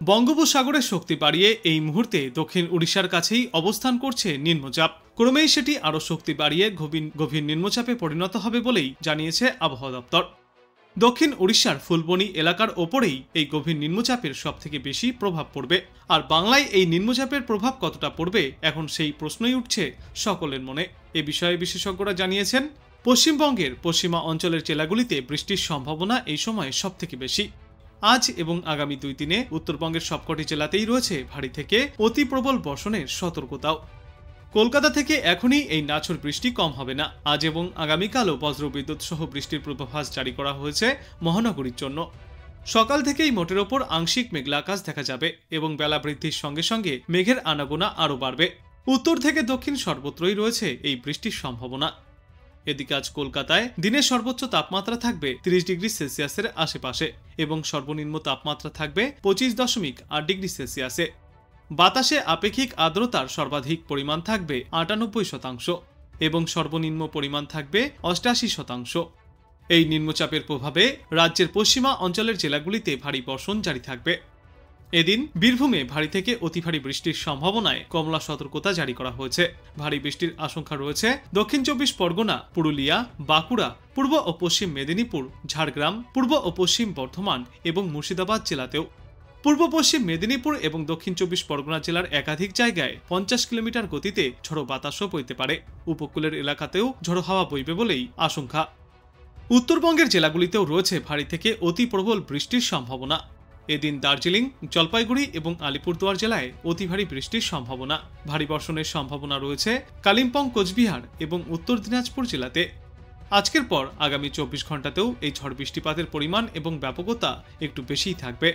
বঙ্গোপসাগরে শক্তি বাড়িয়ে এই মুহূর্তে দক্ষিণ উড়িষ্যার কাছেই অবস্থান করছে নিম্নচাপ। ক্রমেই সেটি আরও শক্তি বাড়িয়ে গভীর নিম্নচাপে পরিণত হবে বলেই জানিয়েছে আবহাওয়া দপ্তর। দক্ষিণ উড়িষ্যার ফুলবনি এলাকার ওপরেই এই গভীর নিম্নচাপের সবথেকে বেশি প্রভাব পড়বে। আর বাংলায় এই নিম্নচাপের প্রভাব কতটা পড়বে, এখন সেই প্রশ্নই উঠছে সকলের মনে। এ বিষয়ে বিশেষজ্ঞরা জানিয়েছেন, পশ্চিমবঙ্গের পশ্চিমা অঞ্চলের জেলাগুলিতে বৃষ্টির সম্ভাবনা এই সময় সবথেকে বেশি। আজ এবং আগামী 2 দিনে উত্তরবঙ্গের সবকটি জেলাতেই রয়েছে ভারী থেকে অতি প্রবল বর্ষণের সতর্কতাও। কলকাতা থেকে এখনই এই নাছর বৃষ্টি কম হবে না। আজ এবং আগামীকালও বজ্রবিদ্যুৎ সহ বৃষ্টির পূর্বাভাস জারি করা হয়েছে মহানগরীর জন্য। সকাল থেকেই মোটের ওপর আংশিক মেঘলা আকাশ দেখা যাবে এবং বেলা বৃদ্ধির সঙ্গে সঙ্গে মেঘের আনাগোনা আরও বাড়বে। উত্তর থেকে দক্ষিণ সর্বত্রই রয়েছে এই বৃষ্টির সম্ভাবনা। এদিকে আজ কলকাতায় দিনের সর্বোচ্চ তাপমাত্রা থাকবে 30 ডিগ্রি সেলসিয়াসের আশেপাশে এবং সর্বনিম্ন তাপমাত্রা থাকবে 25.8 ডিগ্রি সেলসিয়াসে। বাতাসে আপেক্ষিক আর্দ্রতার সর্বাধিক পরিমাণ থাকবে 98% এবং সর্বনিম্ন পরিমাণ থাকবে 88%। এই নিম্নচাপের প্রভাবে রাজ্যের পশ্চিমা অঞ্চলের জেলাগুলিতে ভারী বর্ষণ জারি থাকবে। এদিন বীরভূমে ভারী থেকে অতি ভারী বৃষ্টির সম্ভাবনায় কমলা সতর্কতা জারি করা হয়েছে। ভারী বৃষ্টির আশঙ্কা রয়েছে দক্ষিণ 24 পরগনা, পুরুলিয়া, বাঁকুড়া, পূর্ব ও পশ্চিম মেদিনীপুর, ঝাড়গ্রাম, পূর্ব ও পশ্চিম বর্ধমান এবং মুর্শিদাবাদ জেলাতেও। পূর্ব পশ্চিম মেদিনীপুর এবং দক্ষিণ 24 পরগনা জেলার একাধিক জায়গায় 50 কিলোমিটার গতিতে ঝড়ো বাতাসও বইতে পারে। উপকূলের এলাকাতেও ঝড়ো হাওয়া বইবে বলেই আশঙ্কা। উত্তরবঙ্গের জেলাগুলিতেও রয়েছে ভারী থেকে অতি প্রবল বৃষ্টির সম্ভাবনা। এদিন দার্জিলিং, জলপাইগুড়ি এবং আলিপুরদুয়ার জেলায় অতি ভারী বৃষ্টির সম্ভাবনা। ভারী বর্ষণের সম্ভাবনা রয়েছে কালিম্পং, কোচবিহার এবং উত্তর দিনাজপুর জেলাতে। আজকের পর আগামী 24 ঘন্টাতেও এই ঝড় বৃষ্টিপাতের পরিমাণ এবং ব্যাপকতা একটু বেশিই থাকবে।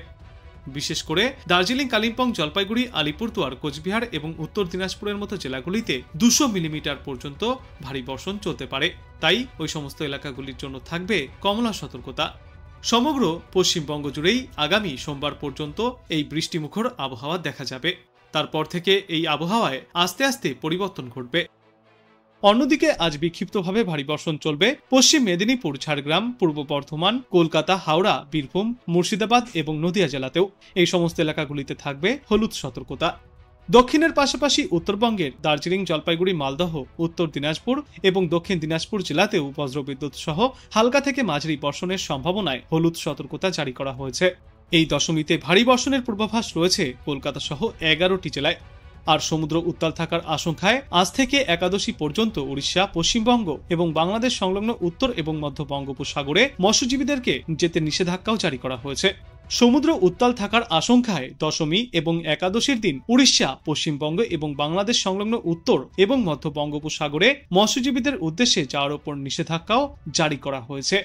বিশেষ করে দার্জিলিং, কালিম্পং, জলপাইগুড়ি, আলিপুরদুয়ার, কোচবিহার এবং উত্তর দিনাজপুরের মতো জেলাগুলিতে 200 মিলিমিটার পর্যন্ত ভারী বর্ষণ চলতে পারে। তাই ওই সমস্ত এলাকাগুলির জন্য থাকবে কমলা সতর্কতা। সমগ্র পশ্চিমবঙ্গ জুড়েই আগামী সোমবার পর্যন্ত এই বৃষ্টিমুখর আবহাওয়া দেখা যাবে। তারপর থেকে এই আবহাওয়ায় আস্তে আস্তে পরিবর্তন ঘটবে। অন্যদিকে আজ বিক্ষিপ্তভাবে ভারী বর্ষণ চলবে পশ্চিম মেদিনীপুর, ঝাড়গ্রাম, পূর্ব বর্ধমান, কলকাতা, হাওড়া, বীরভূম, মুর্শিদাবাদ এবং নদিয়া জেলাতেও। এই সমস্ত এলাকাগুলিতে থাকবে হলুদ সতর্কতা। দক্ষিণের পাশাপাশি উত্তরবঙ্গের দার্জিলিং, জলপাইগুড়ি, মালদহ, উত্তর দিনাজপুর এবং দক্ষিণ দিনাজপুর জেলাতেও বজ্রবিদ্যুৎ সহ হালকা থেকে মাঝারি বর্ষণের সম্ভাবনায় হলুদ সতর্কতা জারি করা হয়েছে। এই দশমীতে ভারী বর্ষণের পূর্বাভাস রয়েছে কলকাতা সহ 11টি জেলায়। আর সমুদ্র উত্তাল থাকার আশঙ্কায় আজ থেকে একাদশী পর্যন্ত উড়িষ্যা, পশ্চিমবঙ্গ এবং বাংলাদেশ সংলগ্ন উত্তর এবং মধ্য বঙ্গোপসাগরে মৎস্যজীবীদেরকে যেতে নিষেধাজ্ঞাও জারি করা হয়েছে। সমুদ্র উত্তাল থাকার আশঙ্কায় দশমী এবং একাদশীর দিন উড়িষ্যা, পশ্চিমবঙ্গ এবং বাংলাদেশ সংলগ্ন উত্তর এবং মধ্য বঙ্গোপসাগরে মৎস্যজীবীদের উদ্দেশ্যে যাওয়ার উপর নিষেধাজ্ঞাও জারি করা হয়েছে।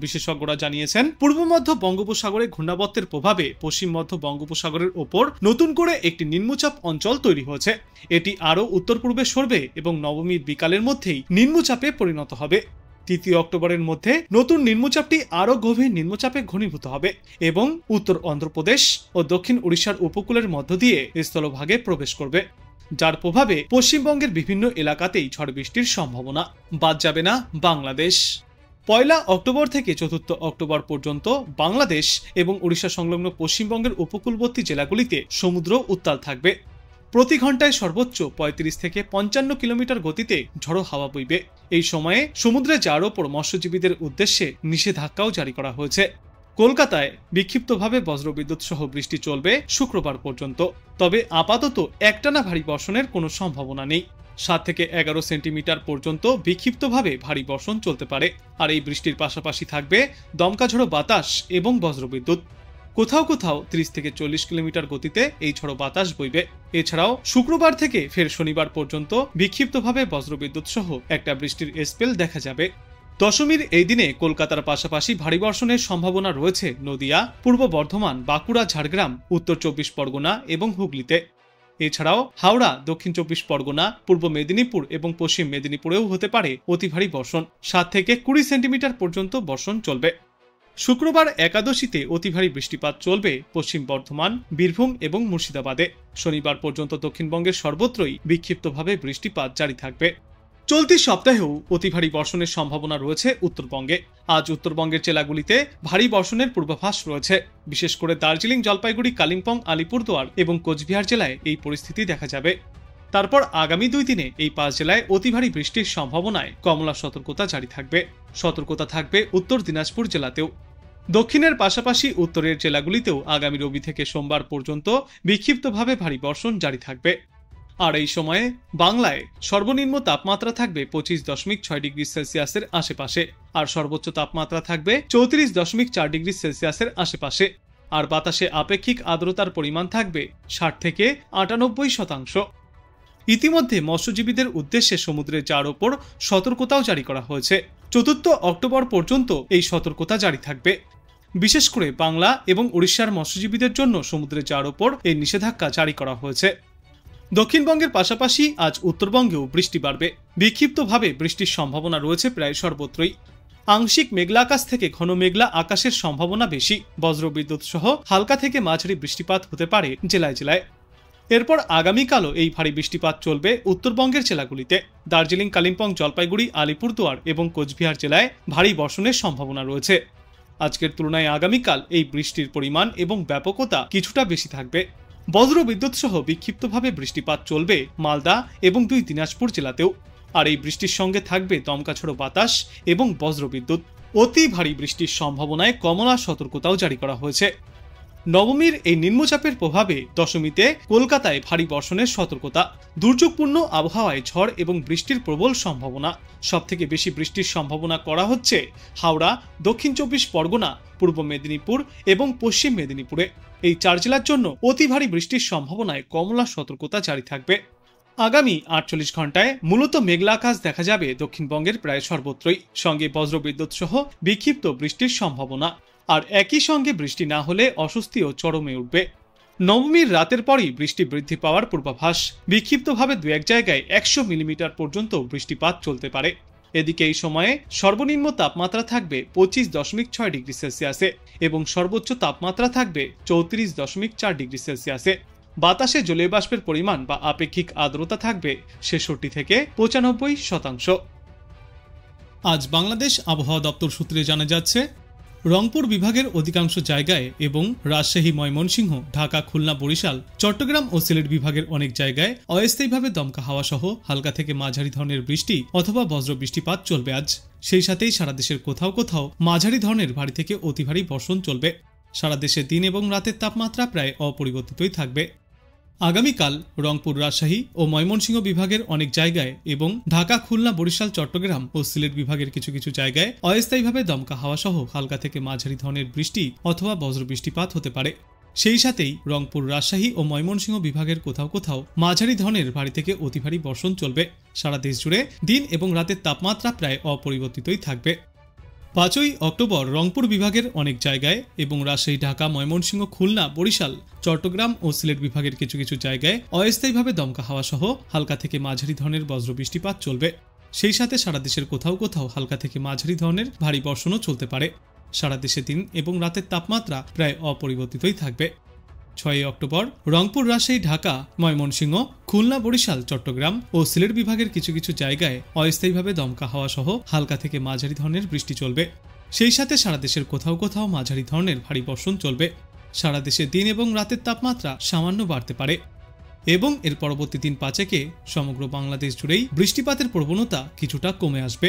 বিশেষজ্ঞরা জানিয়েছেন, পূর্ব মধ্য বঙ্গোপসাগরে ঘূর্ণাবর্তের প্রভাবে পশ্চিম মধ্য বঙ্গোপসাগরের ওপর নতুন করে একটি নিম্নচাপ অঞ্চল তৈরি হয়েছে। এটি আরও উত্তর পূর্বে সরবে এবং নবমীর বিকালের মধ্যেই নিম্নচাপে পরিণত হবে। 3 অক্টোবরের মধ্যে নতুন নিম্নচাপটি আরও গভীর নিম্নচাপে ঘনীভূত হবে এবং উত্তর অন্ধ্রপ্রদেশ ও দক্ষিণ উড়িষ্যার উপকূলের মধ্য দিয়ে স্থলভাগে প্রবেশ করবে, যার প্রভাবে পশ্চিমবঙ্গের বিভিন্ন এলাকাতেই ঝড় বৃষ্টির সম্ভাবনা। বাদ যাবে না বাংলাদেশ। 1 অক্টোবর থেকে 4 অক্টোবর পর্যন্ত বাংলাদেশ এবং উড়িষ্যা সংলগ্ন পশ্চিমবঙ্গের উপকূলবর্তী জেলাগুলিতে সমুদ্র উত্তাল থাকবে। প্রতি ঘন্টায় সর্বোচ্চ 35 থেকে 55 কিলোমিটার গতিতে ঝড়ো হাওয়া বইবে। এই সময়ে সমুদ্রে যাওয়ার ওপর মৎস্যজীবীদের উদ্দেশ্যে নিষেধাজ্ঞাও জারি করা হয়েছে। কলকাতায় বিক্ষিপ্তভাবে বজ্রবিদ্যুৎ সহ বৃষ্টি চলবে শুক্রবার পর্যন্ত। তবে আপাতত একটানা ভারী বর্ষণের কোনো সম্ভাবনা নেই। 7 থেকে 11 সেন্টিমিটার পর্যন্ত বিক্ষিপ্তভাবে ভারী বর্ষণ চলতে পারে। আর এই বৃষ্টির পাশাপাশি থাকবে দমকা ঝড়ো বাতাস এবং বজ্রবিদ্যুৎ। কোথাও কোথাও 30 থেকে 40 কিলোমিটার গতিতে এই ঝড়ো বাতাস বইবে। এছাড়াও শুক্রবার থেকে ফের শনিবার পর্যন্ত বিক্ষিপ্তভাবে বজ্রবিদ্যুৎ সহ একটা বৃষ্টির স্পেল দেখা যাবে। দশমীর এই দিনে কলকাতার পাশাপাশি ভারী বর্ষণের সম্ভাবনা রয়েছে নদিয়া, পূর্ব বর্ধমান, বাঁকুড়া, ঝাড়গ্রাম, উত্তর 24 পরগনা এবং হুগলিতে। এছাড়াও হাওড়া, দক্ষিণ 24 পরগনা, পূর্ব মেদিনীপুর এবং পশ্চিম মেদিনীপুরেও হতে পারে অতি ভারী বর্ষণ। 7 থেকে 20 সেন্টিমিটার পর্যন্ত বর্ষণ চলবে। শুক্রবার একাদশীতে অতি ভারী বৃষ্টিপাত চলবে পশ্চিম বর্ধমান, বীরভূম এবং মুর্শিদাবাদে। শনিবার পর্যন্ত দক্ষিণবঙ্গের সর্বত্রই বিক্ষিপ্তভাবে বৃষ্টিপাত জারি থাকবে। চলতি সপ্তাহেও অতি ভারী বর্ষণের সম্ভাবনা রয়েছে উত্তরবঙ্গে। আজ উত্তরবঙ্গের জেলাগুলিতে ভারী বর্ষণের পূর্বাভাস রয়েছে। বিশেষ করে দার্জিলিং, জলপাইগুড়ি, কালিম্পং, আলিপুরদুয়ার এবং কোচবিহার জেলায় এই পরিস্থিতি দেখা যাবে। তারপর আগামী 2 দিনে এই 5 জেলায় অতি ভারী বৃষ্টির সম্ভাবনায় কমলা সতর্কতা জারি থাকবে। সতর্কতা থাকবে উত্তর দিনাজপুর জেলাতেও। দক্ষিণের পাশাপাশি উত্তরের জেলাগুলিতেও আগামী রবি থেকে সোমবার পর্যন্ত বিক্ষিপ্তভাবে ভারী বর্ষণ জারি থাকবে। আর এই সময়ে বাংলায় সর্বনিম্ন তাপমাত্রা থাকবে 25.6 ডিগ্রি সেলসিয়াসের আশেপাশে, আর সর্বোচ্চ তাপমাত্রা থাকবে 34.4 ডিগ্রি সেলসিয়াসের আশেপাশে। আর বাতাসে আপেক্ষিক আর্দ্রতার পরিমাণ থাকবে 60 থেকে 98%। ইতিমধ্যে মৎস্যজীবীদের উদ্দেশ্যে সমুদ্রে যাওয়ার ওপর সতর্কতাও জারি করা হয়েছে। 4 অক্টোবর পর্যন্ত এই সতর্কতা জারি থাকবে। বিশেষ করে বাংলা এবং উড়িষ্যার মৎস্যজীবীদের জন্য সমুদ্রে যাওয়ার ওপর এই নিষেধাজ্ঞা জারি করা হয়েছে। দক্ষিণবঙ্গের পাশাপাশি আজ উত্তরবঙ্গেও বৃষ্টি বাড়বে। বিক্ষিপ্তভাবে বৃষ্টির সম্ভাবনা রয়েছে প্রায় সর্বত্রই। আংশিক মেঘলা আকাশ থেকে ঘন মেঘলা আকাশের সম্ভাবনা বেশি। বজ্রবিদ্যুৎ সহ হালকা থেকে মাঝারি বৃষ্টিপাত হতে পারে জেলায় জেলায়। এরপর আগামীকালও এই ভারী বৃষ্টিপাত চলবে উত্তরবঙ্গের জেলাগুলিতে। দার্জিলিং, কালিম্পং, জলপাইগুড়ি, আলিপুরদুয়ার এবং কোচবিহার জেলায় ভারী বর্ষণের সম্ভাবনা রয়েছে। আজকের তুলনায় আগামীকাল এই বৃষ্টির পরিমাণ এবং ব্যাপকতা কিছুটা বেশি থাকবে। বজ্রবিদ্যুৎ সহ বিক্ষিপ্তভাবে বৃষ্টিপাত চলবে মালদা এবং 2 দিনাজপুর জেলাতেও। আর এই বৃষ্টির সঙ্গে থাকবে দমকাঝড়ো বাতাস এবং বজ্রবিদ্যুৎ। অতি ভারী বৃষ্টির সম্ভাবনায় কমলা সতর্কতাও জারি করা হয়েছে। নবমীর এই নিম্নচাপের প্রভাবে দশমীতে কলকাতায় ভারী বর্ষণের সতর্কতা। দুর্যোগপূর্ণ আবহাওয়ায় ঝড় এবং বৃষ্টির প্রবল সম্ভাবনা। সবথেকে বেশি বৃষ্টির সম্ভাবনা করা হচ্ছে হাওড়া, দক্ষিণ 24 পরগনা, পূর্ব মেদিনীপুর এবং পশ্চিম মেদিনীপুরে। এই 4 জেলার জন্য অতি ভারী বৃষ্টির সম্ভাবনায় কমলা সতর্কতা জারি থাকবে। আগামী 48 ঘন্টায় মূলত মেঘলা আকাশ দেখা যাবে দক্ষিণবঙ্গের প্রায় সর্বত্রই, সঙ্গে বজ্রবিদ্যুৎ সহ বিক্ষিপ্ত বৃষ্টির সম্ভাবনা। আর একই সঙ্গে বৃষ্টি না হলে অস্বস্তিও চরমে উঠবে। নবমীর রাতের পরই বৃষ্টি বৃদ্ধি পাওয়ার পূর্বাভাস। বিক্ষিপ্তভাবে 2-1 জায়গায় 100 মিলিমিটার পর্যন্ত বৃষ্টিপাত চলতে পারে। এদিকে এই সময়ে সর্বনিম্ন তাপমাত্রা থাকবে 25.6 ডিগ্রি সেলসিয়াসে এবং সর্বোচ্চ তাপমাত্রা থাকবে 34.4 ডিগ্রি সেলসিয়াসে। বাতাসে জলীয় বাষ্পের পরিমাণ বা আপেক্ষিক আর্দ্রতা থাকবে 66 থেকে 95%। আজ বাংলাদেশ আবহাওয়া দপ্তর সূত্রে জানা যাচ্ছে, রংপুর বিভাগের অধিকাংশ জায়গায় এবং রাজশাহী, ময়মনসিংহ, ঢাকা, খুলনা, বরিশাল, চট্টগ্রাম ও সিলেট বিভাগের অনেক জায়গায় অস্থায়ীভাবে দমকা হাওয়া সহ হালকা থেকে মাঝারি ধরনের বৃষ্টি অথবা বজ্র বৃষ্টিপাত চলবে আজ। সেই সাথেই সারা দেশের কোথাও কোথাও মাঝারি ধরনের ভারী থেকে অতি ভারী বর্ষণ চলবে। সারা দেশে দিন এবং রাতের তাপমাত্রা প্রায় অপরিবর্তিতই থাকবে। আগামীকাল রংপুর, রাজশাহী ও ময়মনসিংহ বিভাগের অনেক জায়গায় এবং ঢাকা, খুলনা, বরিশাল, চট্টগ্রাম ও সিলেট বিভাগের কিছু কিছু জায়গায় অস্থায়ীভাবে দমকা হাওয়া সহ হালকা থেকে মাঝারি ধরনের বৃষ্টি অথবা বজ্র বৃষ্টিপাত হতে পারে। সেই সাথেই রংপুর, রাজশাহী ও ময়মনসিংহ বিভাগের কোথাও কোথাও মাঝারি ধরনের ভারী থেকে অতি ভারী বর্ষণ চলবে। সারা দেশ জুড়ে দিন এবং রাতের তাপমাত্রা প্রায় অপরিবর্তিতই থাকবে। 5 অক্টোবর রংপুর বিভাগের অনেক জায়গায় এবং রাজশাহী, ঢাকা, ময়মনসিংহ, খুলনা, বরিশাল, চট্টগ্রাম ও সিলেট বিভাগের কিছু কিছু জায়গায় অস্থায়ীভাবে দমকা হাওয়া সহ হালকা থেকে মাঝারি ধরনের বজ্র বৃষ্টিপাত চলবে। সেই সাথে সারা দেশের কোথাও কোথাও হালকা থেকে মাঝারি ধরনের ভারী বর্ষণও চলতে পারে। সারা দেশে দিন এবং রাতের তাপমাত্রা প্রায় অপরিবর্তিতই থাকবে। 6 অক্টোবর রংপুর, রাজশাহী, ঢাকা, ময়মনসিংহ, খুলনা, বরিশাল, চট্টগ্রাম ও সিলেট বিভাগের কিছু কিছু জায়গায় অস্থায়ীভাবে দমকা হাওয়া সহ হালকা থেকে মাঝারি ধরনের বৃষ্টি চলবে। সেই সাথে সারা দেশের কোথাও কোথাও মাঝারি ধরনের ভারী বর্ষণ চলবে। সারা দেশে দিন এবং রাতের তাপমাত্রা সামান্য বাড়তে পারে এবং এর পরবর্তী দিন 5 সমগ্র বাংলাদেশ জুড়েই বৃষ্টিপাতের প্রবণতা কিছুটা কমে আসবে।